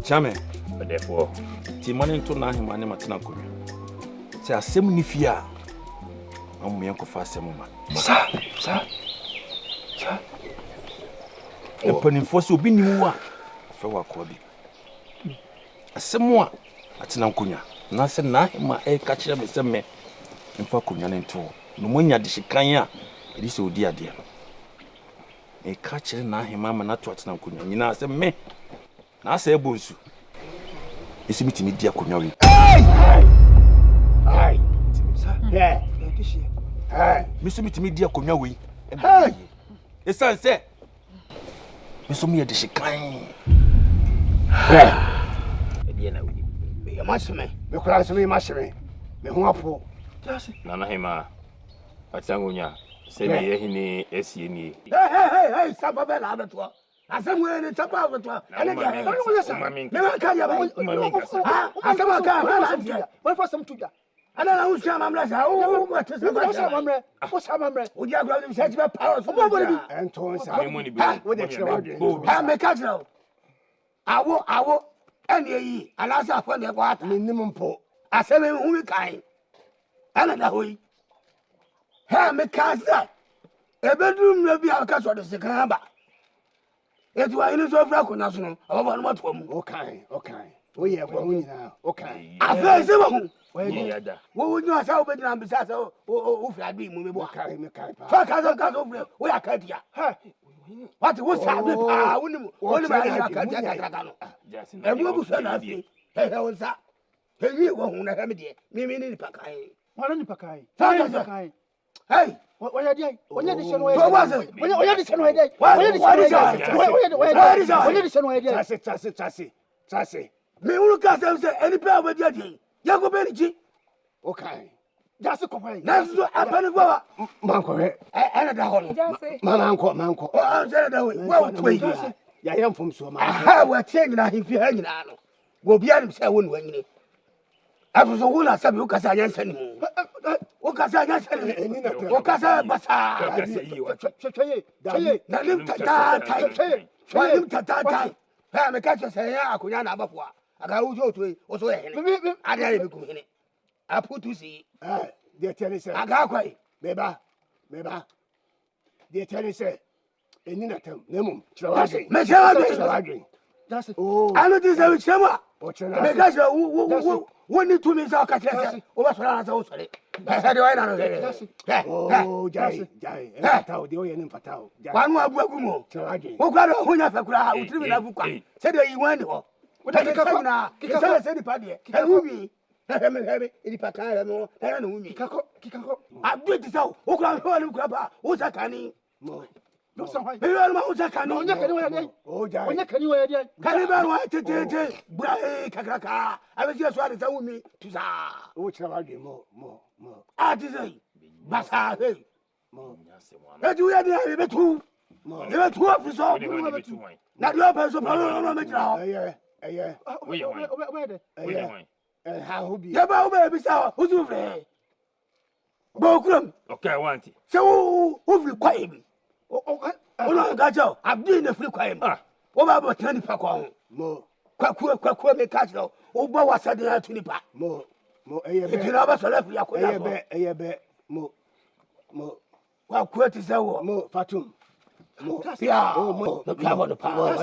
Chame, but therefore, Timon to Nahimani Matina Kuya. Say a semnifia. I'm Yanko Fasemuma. Sir. A pennyforce will be new one for Wakobi. A semua at Nankunya. Nasa Nahima a catcher with some men in Fakunyan and two. No monia de Shikanya, it is so dear. A catcher Nahima not to Nankunya. You know, as a me. I say, Bonsu. It's me to meet dear Kunyori. Aye, yeah, Miss me to meet dear Kunyori. Hey, it's a say, Miss me a dish kind. You must me, because me must me. Me who are poor. Nana Hema, Patangunya, say me, SCNE. Hey, Sababella. I said, we're in the top of the and again, never can you. I said, what for some tutor? And I don't say, Mamma, oh, what is the what's Mamma? Would you have got him such a power for nobody? And Tony, with the children, I'm a castle. I will, and ye, and I saw for the water minimum po. I said, who we kind. And that way, I'm a castle. A bedroom will be our castle, the second. It was in the African national. I want what one. Okay. We have one now. Okay. I feel so. What would you have said? I'm besides, oh, I'd be moving. Fuck, I don't got over. We are cut here. What was happening? I wouldn't want to and what was that? Hey, how was that? Hey, you won't have me. Me in the Pakai. What in the Pakai? Hey! What are you doing? What are you doing? What was it? What are you doing? What are you doing? Me look at them say any pair with your day. Yago Benji. Okay. That's a complaint. That's what happened. Manco, and a hole. Manco. Oh, I'm saying that way. Well, I am from Suban. I was saying that if you hang on, will be able to say one way. I was a woman, some you can answer. Okasa basa. I me catch say akunya na abafo. Aga ujo to oso ehene. Ada ye beku hene. Aputu si. Dey tell say aga kwai. Beba. Dey tell say eni na tam na mum. Me chawage. That's it. Oh. I know this is chama. Me catch when you to me so catch say over so na so sorry. Oh, Jai. Fatao, the oil in Fatao. One more Buagumo. Who got a Hunya Fakura, who drew in Abuka. Said he went home. What I come now? Kika said the party. And who be? Heavy, in Pacano, and who Kiko. I did this out. Who can hold Grabba? Who's a canny? No, so I can't. Oh, Jai, when can you wear it? Can you want to take Kakaka? I was just wanting to tell me to say, which I like more. I say, Bassa, hey, but you had a two. You have 2 officers. Not your person. And how be about baby, so who's over? Bokrum. Okay, I want it. So, who will quiet me? Oh, I got you. I've been a free quiet. What about 20 pack? More. Quack, me catch you. Oh, but what's that 20 pack? More. If you never select your bet, more. Well, quit is our more fatum. Yeah, more. The club on the power.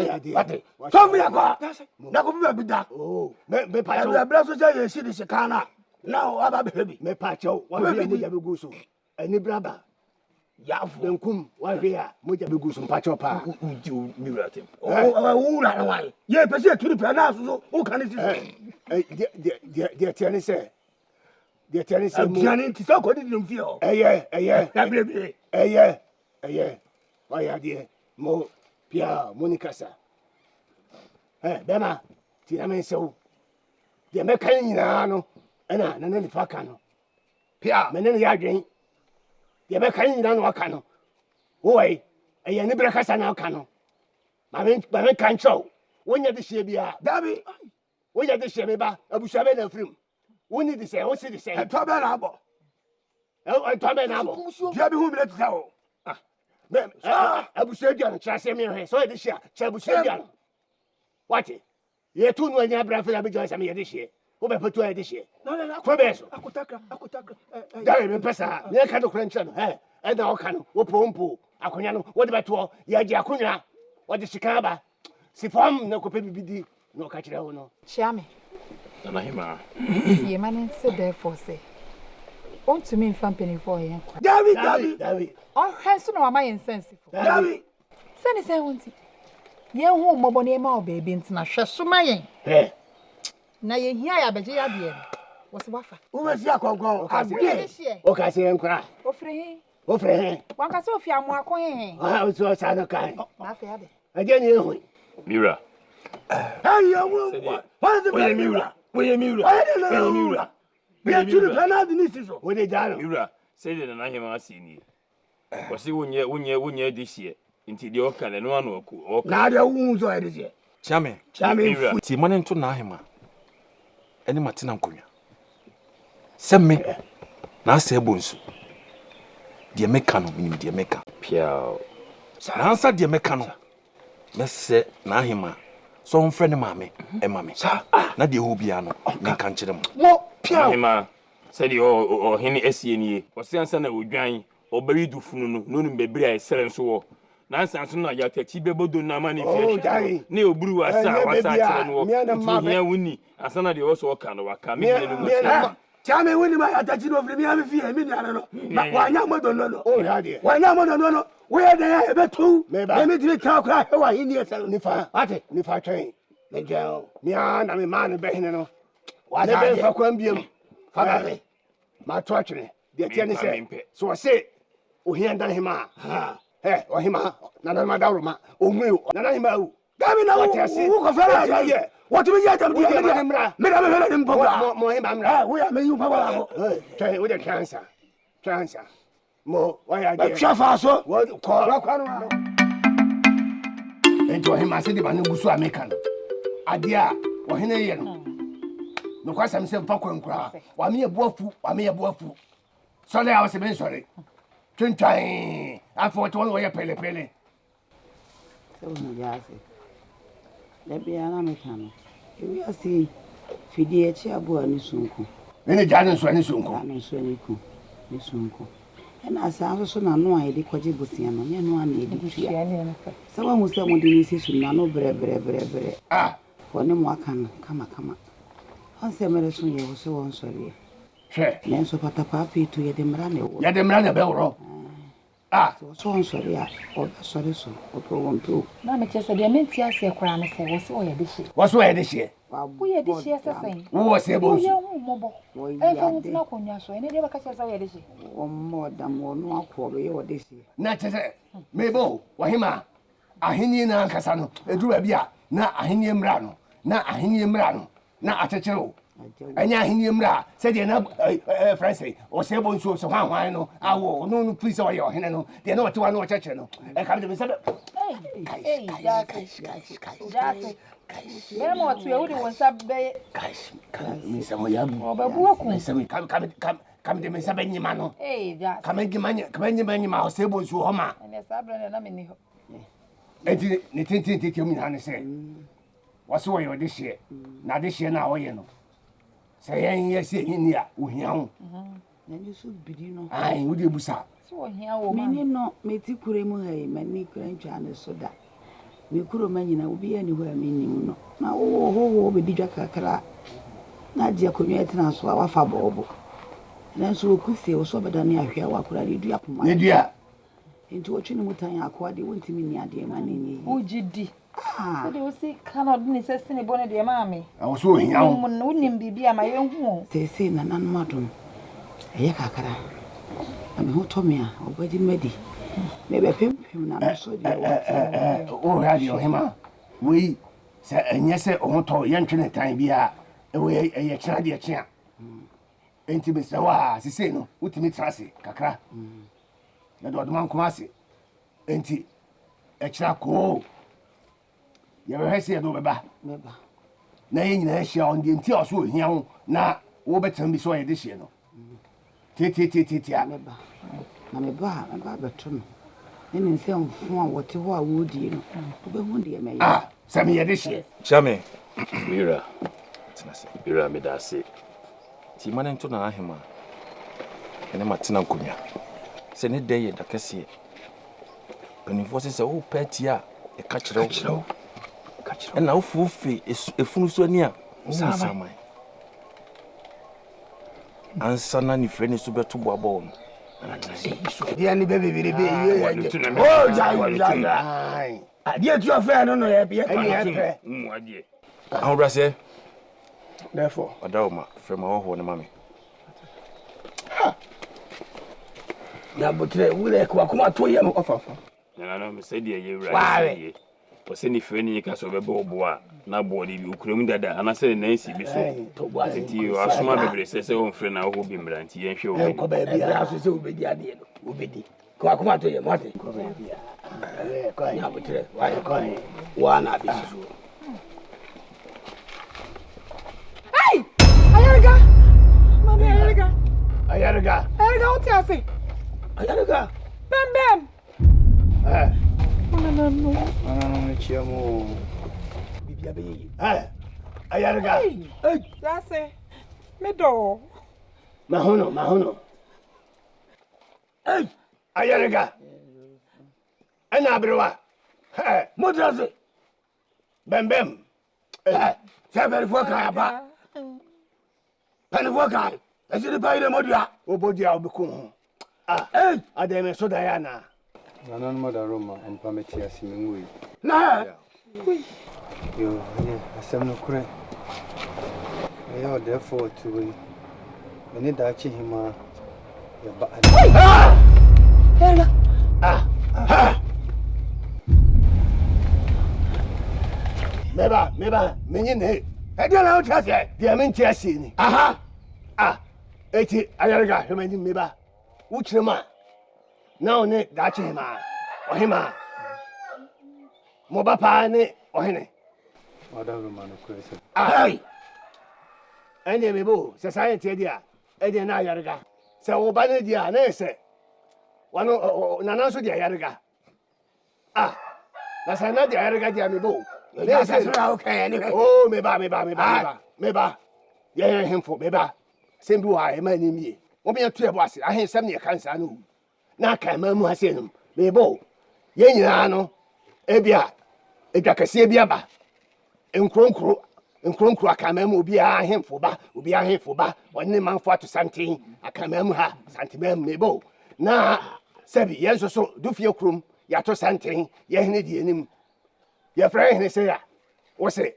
Tell me about that. Now, be that. Oh, me Pacho, blessed say, see the Shikana. Now, I'm a baby. Me Pacho, 1 million go so. Any brother. Yafu. Benkum, why here? Moja be good some patch up. You mirate. Oh, na why? Ye pese to the plan so. Who can it say? The tennis say. The tennis say. Gianni ti so ko di dum fio. Yeah. Why are there? Mo Pia Monica sa. Bema, ti na men so. The mekan nyina no. Na ni fa ka no. Pia, men ne ya dwen. The mekan nyina no aka no. Oi, ni breka sa na aka no. Ma men kan chow. Wonya de hie bia. Dabi. Wonya de hie me ba. Abusha be na frim. Woni de say, wo si de say. To be na abo. To be na abo. Dia bi hu bi le ti sa o. Abusha dia no chase me he. So de hie, cha abusha dia no. Wati. Ye tu no anya bra fa be join sa me ye de hie. Wo be petu ye de hie. No. Ko be so. Akutaka. Dabi me pesa. Me ka do kran che no. Na o ka no. Wo pompo. Akonya no. Wo de beto. Ye gi akonya. Wo de sika ba. Si fam na ko pe bibidi. No ka kire wo no. Chiame. Nana hima. Ye man said therefore say. On to me family for ye. Dabi. Oh, hands no am I insensitive. Dabi. Send say won't. Ye hu mobo na ma baby ntina hwe so mayen. Na ye hia ya beje ya de. Wo se wafa. Wo be si akonkon. O ka se enkra. Ofre he. Wan ka se ofi amu akon he. O so sa no kai. Na fe ade. Ade ni ehu. Mira. Hey, you what is the Mira? Where Mira? We are to the plan this is. Wo de jaro. Mira. Say the Nana hima asini. Wasi wunye this year. Inti di oka le no anu oku. Na de wu so this year. Chame. Ti mane nto na hima. Eni matina nkonya. Semme na asa ebonsu. De meka no minim de meka. Piao. Na ansa de meka no. Mese na hima. So mfre ne maame emame. Na de ho bia no nka nkire mo. Wo piao. Hima said o hini esienie. O se ansa na odwan oberi dufunu no no bebre a esere nso wo. Na ansa nso na ya tachi be Bodom na ma ne fi. Ne oburu wasa kire no wo. Hia wuni ansa na de wo so waka no waka me ne no. Chame wini ma ya tachi no firi mi am fi e mi ni ara no. Wa nya modo no. O ya de. Wa nya modo no. We dey e betu. Me di ka kra e wa hini e sel ni fa. Ate ni fa twen. Me jao. Mi ana me ma ne be hene no. Wa ne be fa kwam biem. Fa ba me. Ma to atwene. De tie ne se. So o se o hia dan hima. O hima. Na na ma dawruma. O mu na na hima u. Gami na wo ko fara ye. What we get them there? Me da me fela dem papa. Mo hima mra. We are me you papa go. Twen we de cancer. Mo wa ya de. Chafa so. Wo ko no. Ento hima se de ba ne gusu America no. Ade a wo hene ye no. No kwa sam se mfa kwankura. Wa me ye boafu. So le a se ben sore. Twintwan. Afo to wo ye pele. So no ya se. Le bia na me kan. We are see fidie echi abo ani sunku. Ene jane so ani sunku. Ani so ani ku. Ni sunku. Na asa so na no ayi de kwaje bosia no. Nye no ana edi tua. Se wa hu se mo de ni sisu na no bre. Woni mo aka no kama. On se mere so ye wo so won sori. Hwe. Ne so pata papi to ye de mra ne wo. Ya de mra ne be woro. So won sori a. O sori so. O to won to. Na me chese de menti ase kwara ne se wo se o ye de hie. Wo so ye de hie. Wo ye de hie sesen. Wo se bo. Wo ye hu mobo. E fa mutina konya so. Ene de ba ka chese wo ye de hie. O mo da mo no akwo be ye wo de hie. Na chese mebo wo hima. Ahini na nkasa no. Edu ba bia na ahini mra no. Na atechero. Anya ahini mra se de na Francis o se bo nso so hwan no awo no please o ye o hene no de na otewa no o cheche no e ka be me se Hey, guys. Memo atu e wudi wonsa be guys me se mo ya obabu aku. me se me kam de me se be nyima no Just. kam nyima o se bo nso ho ma Ene sabra na me ni ho. enti ne tintin mi han se waso wo de hye na de hye na wo ye no se yen ye se hini a wo hia ho Na ni so bidi no. ai wo de busa So wo hia wo ma. Meni no meti kure mu hai mani kura ntwa ne so da. Me kuro manyina obi ani ho ameni no. Na wo be di dwa kakra. Na je akonwa etina so a wafa bobo. Na so okusie wo so beda ne ahwe a wakura de dua poma. ne dua Into what you know what I acquired, you won't mean near dear man. Ujidi. Ah, So they will say, cannot necessarily any bonnet, dear mammy. I was so young. Wouldn't be my own home. they say, Nan Madam. A yakakara. And who told me, already ready. Maybe a pimp, not so dear. Oh, radio, him. We said, and yes, on to young time be a way a china chair. Intimate, so as he say, no, what me trassi, kakra. That was one comasi. Enti, a charcoal. You ever say, no, Baba? Nay, on the interior, so young, now, Robertson be so this year. Titia, I'm a bar, but then some form what you are would you know. Ah, some year this year. Chame. Mira, Tinase. Mira, me da se. Ti manen to na ahema. Ene matina nkonya. Se ne dey da kese. Panifo se wo patia e ka kire. Na wo fufi efunu so ani a. Sama. Ansa na ni freni so beto boabo no. Dear ni baby, Oh, Jai. Dear, you are fair, no, happy. Ahobra se. Therefore, Adawma from our home mammy. now, but we come out to you offer. And I know, say, dear, you right. Was any friend you can serve a boa, now body you cream that, and I say, Nancy, be so to was it you are smart, baby, says, own friend, I will be brandy and show. Come baby, I have to be the idea. Ubidi. Come out to your mother. Why you calling one? Hey! Ayariga! Mommy, Ayariga! Ayariga! Ayariga, what you say? Ayariga! Bam bam! No. Ayariga! Hey! That's it. Me do. Mahono. Hey! Ayariga! Anabrewa! Hey! Modrazi! Bam! Hey! Seven for Kayaba! Penavokai! I see the pay the Modia! Obodia Bukum. Ah! Hey! Aden so Diana. Nanan mother Roma and Pametia Simingui. Na! You, asem no kure. We are therefore to we. We need to achieve him. Meba, menine. I don't know what I dear men chasing. Aha! Ah! 80 Ayariga, remaining meba. Uchema. Now, ne, Dachima, or hima. Mobapane, or hene. Mother Roman of Crescent. Aye! And the Mebo, society, dear, Eden Ayariga. So, Banadia, Nese. One Nanaso de Ayariga. Ah! That's another Ayariga, dear Mebo. That's okay, anyway. Oh, meba. Yeah, him for meba. Same do I, my name. What be a tree was I had some near cancer. Na ka mamu hasenum mebo ye nyina no ebia edwakase bia ba enkronkro akamamu obi ahemfo ba wonne manfo ato santen akamamu ha santemam mebo na sabi yenso so Dufie krom ya to santen ye hene die nim ye fra hene se ya wo se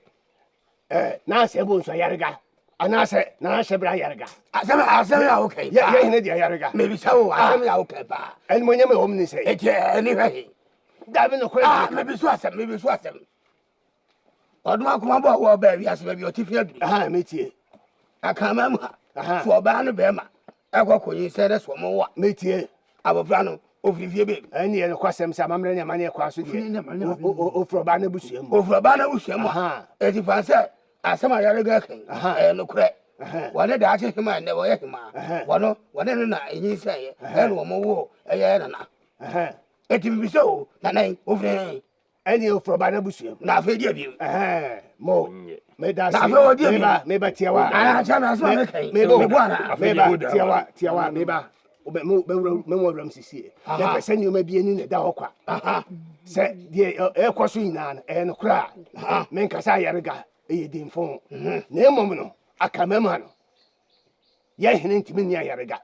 na se bo nso yarega anase na shebra yarega asem ya okay ya hene dia yarega maybe so asem ya okay ba en monye me hom ni say e anyway dabi no kwa maybe so asem oduma kuma bo wo ba wi asem bi otifi adu metie akama mu so ba no be ma ekokoyi se de so mo wa metie abofra no ofifie be eni e kwasem se amamre ne ma ne kwa so die ofro ba na busuam eti fa se asema yarega kan no kure wone da ache hima ne wo ye hima wone no na enyi se ye no mo wo ye na eti bi so na nai ofre eni ofro ba na busuam na afa di abi mo me da se me ba tiawa acha na so me kai me bo ana me ba tiawa me ba me mo ram sisi e pese ni o ma bi eni ne da hokwa se die e kwaso nyina no kura me nkasa yarega e din fon na emom no akamam no ye hene ntimi ni ayarega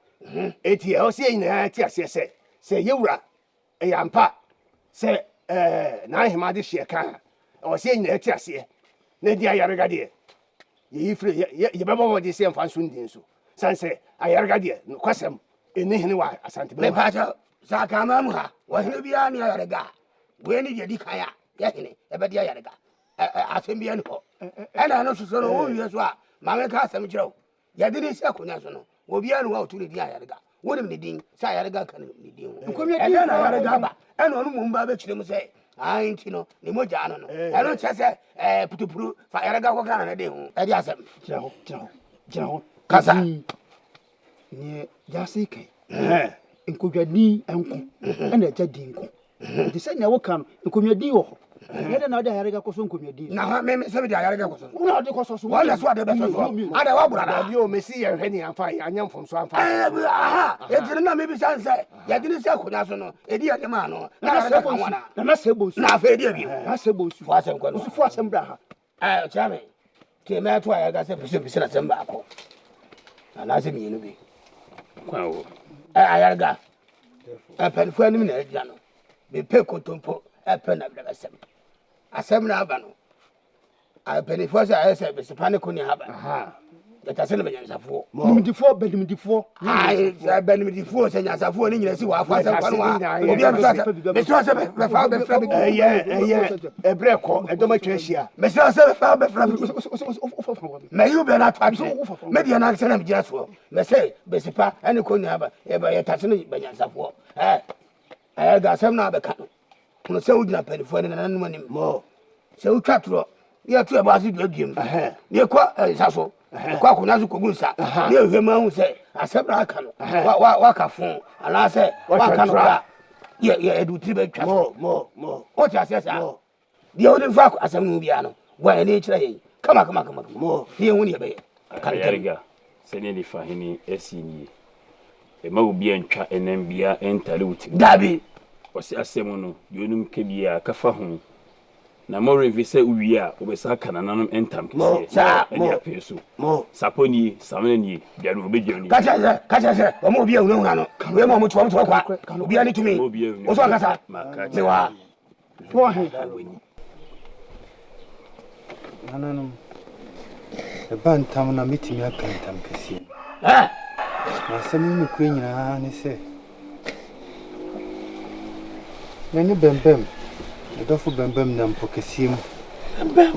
eti e o se nyina ti ase se yewura yampa se na hima de hye kan o se nyina ti ase na di ayarega de ye ifre ye bebo wo de se mfa nso ndin so sanse ayarega de no kwasem eni hene wa asante me pa cha sa ka ma mu ha wo hene bia ne ayarega we ni de di kan ya ye hene e be di ayarega asem bia ni ho na no so no wo wie so a ma me ka asem kire wo ye de ni se akonya so no wo bia no wa otu di ayarega wo ni din sa ayarega kan ni din na ayarega ba na onu mu mba be kire mu se ainti no ni moja ano no eno chese putupuru fa ayarega ko kan na de hu e di asem kira ho kasa ni jasi kai nkodwani enko na eja di nko de se nya wo kan nkodwadi wo ho yede na de ayarega ko so nkodwadi na ha me se bi ayarega ko so una de ko so wala so ade be so ade wa bura da bi o mesi ye hwani amfa anyam fom so amfa aha e tiri na me bi san se ya dini se akonya so no e di ade ma no na ayarega kan wana na se bo su na fa di abi na se bo su fo asem ko no su fu asem bra ha chame ke me to ayarega se pese na sem ba ko na se mi no bi kwa wo ayarega pen fu anim na agya no be pe kotompo pen na bra asem asem na aba no pen fu asa ese be sepane ko ni haba aha ta se na nyansafo nimdifo bedimdifo ai bedimdifo se nyansafo ni nyina si wa afa asem kwano wa obi am so me so se be fa be fra be ebre ko edoma twahia me so se be fa be fra me you be na twatwe me dia na se na mgira so me se be sepa ani ko ni haba e ba ye ta se ni nyansafo ga asem na be ka no se ugina penifo ni nananum anim mo se utwatro ye to e ba se duagiem ye kwa saso kwa kuna zu kogun sa ye hwema hu se asebra aka no wa ka fon ala se wa ka no bra ye edu tri be twa mo o ti ase sa de o de fa asem no bia no wa ene kira ye kama mo ye hu ne be kan yariga se ne di fa hini esini e ma obi antwa enem bia entale uti dabi wasi asem no yonum ke bia ka fa hu na mo revise uwi a obesa kana nanum entam kese mo peso mo saponi samani bia no obedwani kacha se o mo bia unu no we mo tuwa kwa obi ani tumi o so kasa me wa to he nananum e bantam na mitimi akantam kese na sami mi kwe nyina ne se nani bembem edofo bembem na mpokesiem bembem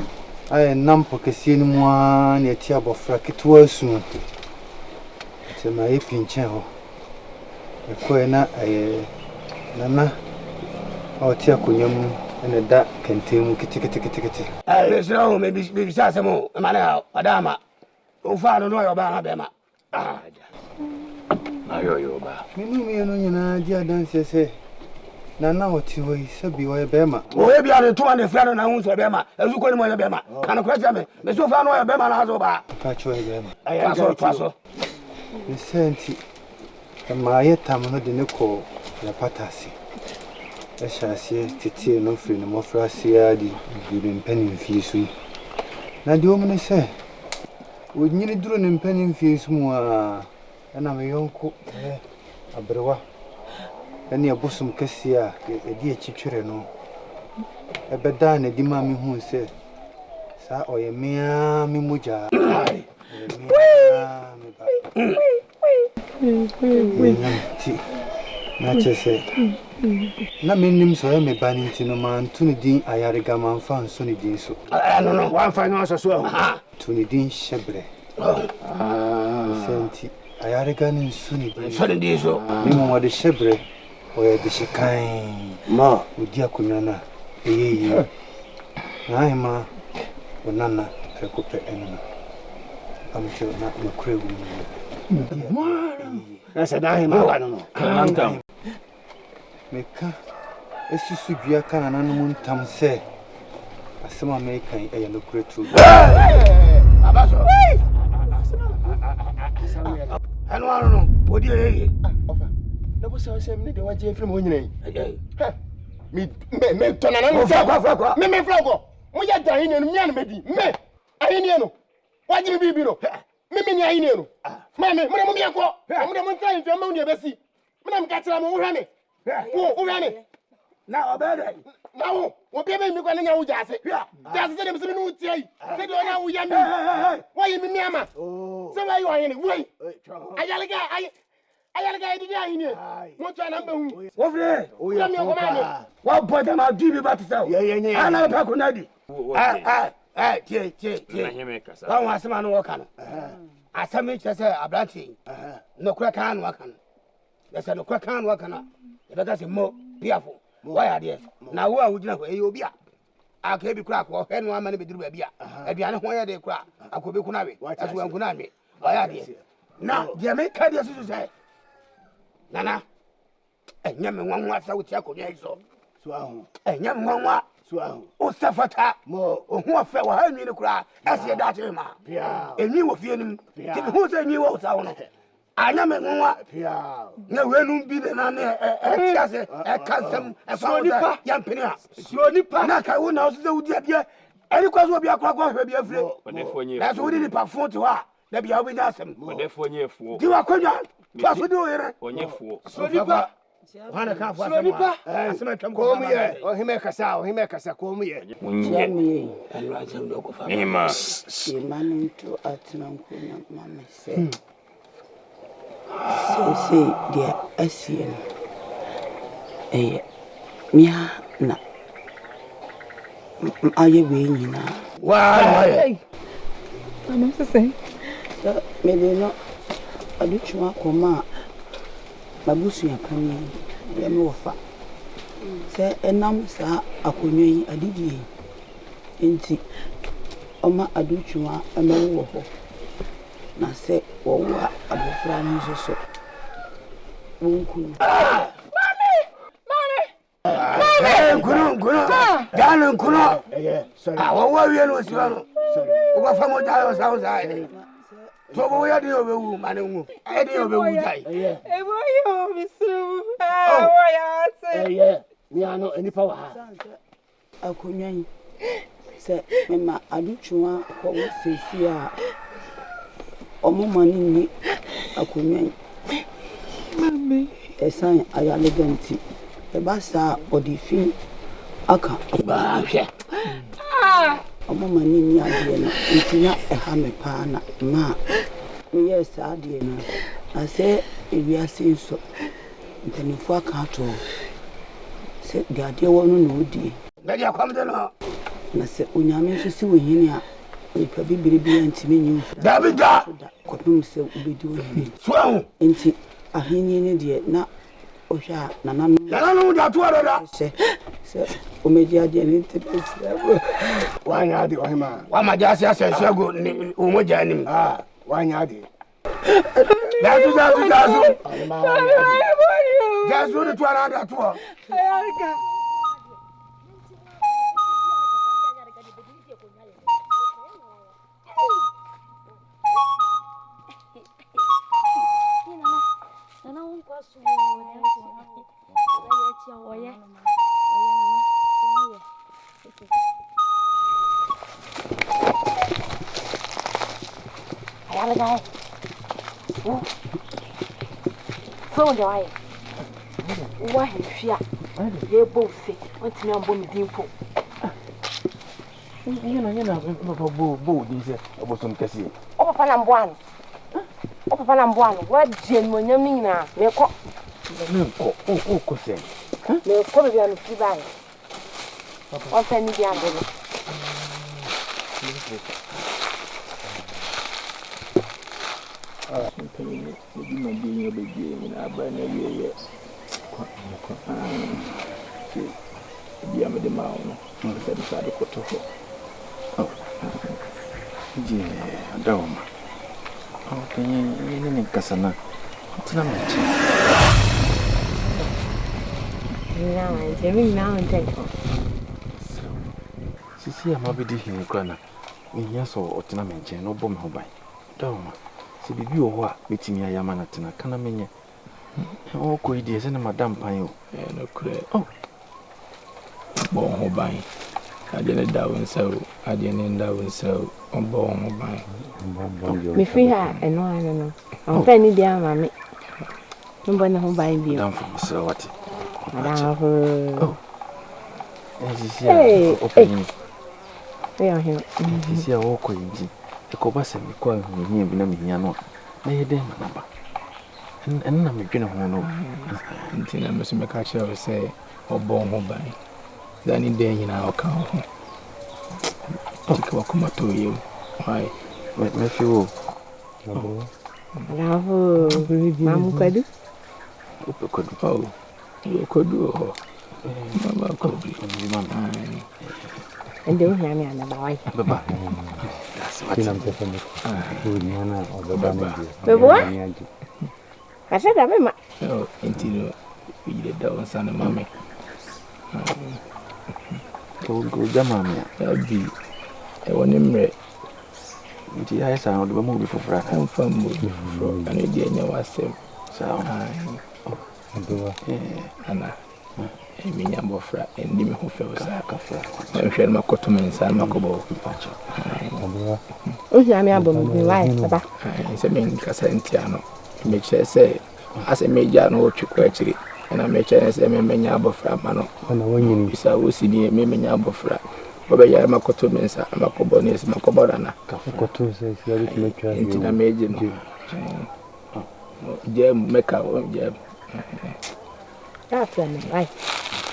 ay na mpokesiem mu a na eti abofra ketwa asu se ma epinchen ho ekoe na nana oti akonyam ene da kentemu kitikiti be so me bi sa semo mana adama o fa no yo ba ha be ma ayo ba mimi no nyina dia danse se nana oti hoi sabi wo be ma o e bia no to na fra no na hu so be ma azu ko ni mo be ma kan ko cha me so fa no yo be ma na so ba ka cho be ma aya so ni senti ma yetam no de ne ko ya patasi eshase titi no fri no mofrasi adi bi mpanin fiisu na de omne se wonyini duro ne mpanin fiisu mu a na me yonko abrewa ene abosum kasia edi echitwere no ebeda na di ma me hu se sa oye mea me moja na chese na menim so me baninti no man tuni din ayarega man fan so ni din so no wan fa no so so tuni din shebre senti ayarega ni so ni din so ni mo de shebre o ye de shikan ma udi akunyana eyeyi na hima onana rekope enana amcho na makrewu na se da hima ba no kantam meka esusu dua kana nanu ntam se asema mekan eye no kretu abaso anu anu no odi eye ofa na bo se me de waje efrim ho nyina yi me tonana no fa me flago mo ya dan yin no mian medi me ayini no waje bibi no me ni ayini no ma me mo mi akọ mo de mo ntan fi ma mo de besi me na me ka tira mo wo hwa me wo hwa me na obede na wo be me kwa nya wo jase jase se dem se no tie se de ona wo ya mi wo yi mi ama se wa yi wo yin wo ayalga idi ya yin mo twa na mbehu wo fre o ya ko ma wa boda ma dibi batisa ye ana pa ko nadi tie na heme kasa wa asema no woka no asame chese abranti no kura kan waka no yesa no kura kan waka na e beta se mo piafo wa ya de na wo a wugina ko e obi a aka bi kura ko he no ama ne bediru ba bia aduane ho ya de kura akobe ku na we aso wanku na me wa ya de na je me ka de susu sai nana enya me nwanwa sa wuti akonya iso so ahu enya me nwanwa so ahu o safata mo o hu afa wa ha nwi ne kura ase da che ma pia enwi wo fie nim ti me hu se enwi wo sa wo no anya me nwanwa pia na wenum bi na ne e tiase e kansam e fa wo ya mpini a so nipa na ka wo na o se wudi abia eri kwa so bia kwa hwe bia fire odefo nye na so wudi ni pa fon ti ho a na bia wo bi nya asem odefo nye fuo ti wa konwa twa so di o yere onye fuo so nipa wana ka fo asem asem twam ko mu ye o hime kasa ko mu ye munye me anu asem do ko fa mema Emmanuel to atranko na mama say say dia asien mia na aye we nyina wa Ano say so me de no aduchwa koma babusu yakani ya me wofa se enam sa akonwa yi adidie enti oma aduchwa amawo ho na se wo wa abofra ni so wonku Kuno ganu kuno sorry wo wa wie no si no wo ba fa mo ja yo sa ai to bo ya di obewu mane wu e di obewu jai yo misru wo ya se mi ano enipa wa ha akonwa yi se mema aduchwa ko wo sesi a omoma ni akonwa yi mami esan ayaleganti e basa odifi aka ba hwe omoma ni ade na ntinya eha me pa na ma me yes ade na ase ewiase nso ntanifo aka to se de ade wonu na odi na dia kwam de no na se onyame nso si wohini a nipa bibiri bi antime nyi mfra Davida kopim se ubedi wohini so enti ahini ni de na ohwa nananu da to da se omeji ade ni tepesi wa nya de o hima wa ma ja se asensu ago o mo ja nim wa nya de jasu hima jasu de to ara da to ayarga Ayalga so do ai wa hifia Yeboah se ontimi ambo mi dimpo nyina bo di se obosom kase o papa na mboano wa dien mo nyam nyina me ko ko se me ko be bia no fi bai o fa ni bia no Dawma. Ni kasana. Tina mechi. na jemi na onte Sisi amabidi hin kwana. Nya so otina menche no bom ho ban. Dawma. Se bibi o ho a betimi ayama na tina kana menye. O ko ide se na madam pan o. No kure. Bon ho ban. Adene da wonso, adene da wonso, ombo ho ban. me fi ha eno ano no on fa ni dia ma me mbo na ho ban bi Madam from so what? madam ho sisi a open. Yeah, him. Sisi a wo ko yinji. E ko ba se mi ko ahihia bi na mi hia no. Na ye den na ba. En na me dwene ho no. Ntina me so me ka kire say obon ho ban. Dani den nyina o ka ho. Tika wakoma to yem. Why? Me fi wo. Bravo. Mamu kwadu. Ope kodu. Oh. Yo kodu ho. Mama kodu. Mama. Ende wo hia me ana ba wai. Baba. Kina mpefa me. Ni ana obeba na bi. Beboa? Kasa da me ma. Oh, intino. Yide da on sana mama. Ko jama me. Abi. E woni mre. Nti ya sa no do mo bi fofora. Am fam mo bi fofora. Ani dia nya wasem. Sa. Adowa. Ana. Emi nya bofra. Endi me ho fe wo sa ka fra. Na hwe na makoto men sa makobo pacho. Adowa. O hia me abom bi wai baba. Se men kasa ntia no. Me che se ase meja no twiko akiri. Na me che se me menya bofra ma no. Ana wanyini. Bisa wo si ni me menya bofra. Obe ya makoto mensa makobo nes makobora Ka koto se siari tumetwa. Intina meje no. Jam meka o jam. Ya fia me wai.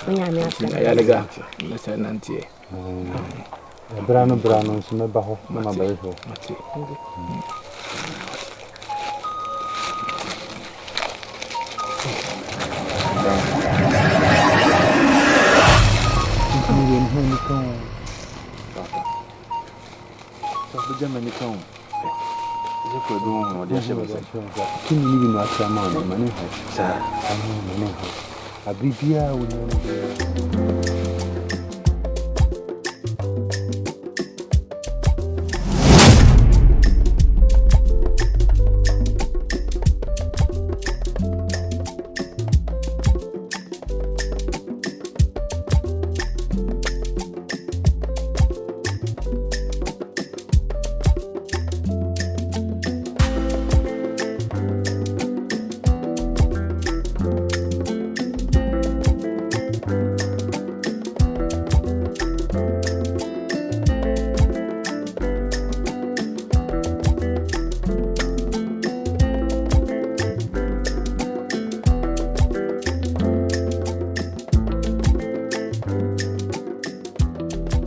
Onya me Intina ya lega. Nasa nantie. Brano nso meba ho na mabaye ho. Germany town. Je ko do ho de se bese. Kini ni bi no atama no mane ho. Sa. Mane ho. Abibia wo ni